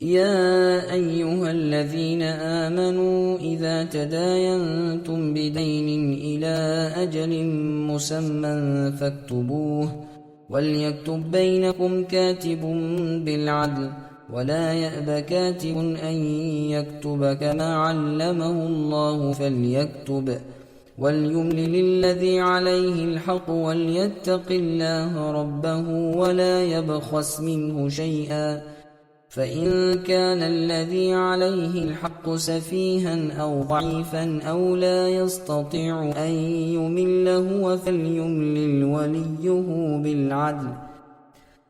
يا أيها الذين آمنوا إذا تداينتم بدين إلى أجل مسمى فاكتبوه، وليكتب بينكم كاتب بالعدل، ولا يأب كاتب أن يكتب كما علمه الله فليكتب، وليملل الذي عليه الحق وليتق الله ربه ولا يبخس منه شيئا، فإن كان الذي عليه الحق سفيها أو ضعيفا أو لا يستطيع أن يمل هو فليملل وليه بالعدل،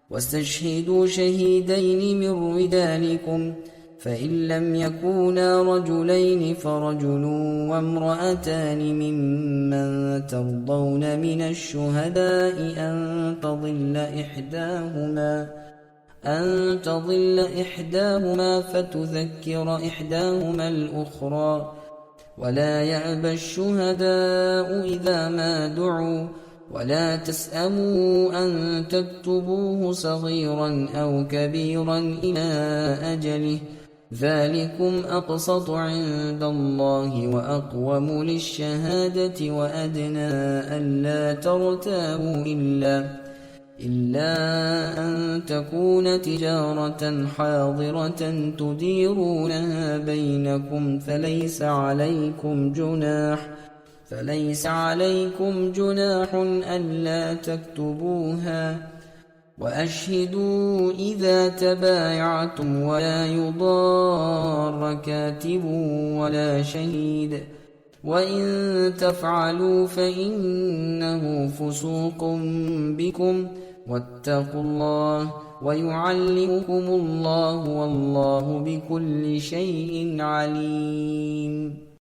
واستشهدوا شهيدين من رجالكم، فإن لم يكونا رجلين فرجل وامرأتان ممن ترضون من الشهداء أن تضل إحداهما فتذكر إحداهما الأخرى، ولا يأبى الشهداء إذا ما دعوا، ولا تسأموا أن تكتبوه صغيرا أو كبيرا إلى أجله، ذلكم أقسط عند الله وأقوم للشهادة وأدنى ألا ترتابوا إلا أن تكون تجارة حاضرة تديرونها بينكم فليس عليكم جناح ألا تكتبوها، وأشهدوا إذا تبايعتم ولا يضار كاتب ولا شهيد، وإن تفعلوا فإنه فسوق بكم، واتقوا الله ويعلمكم الله والله بكل شيء عليم.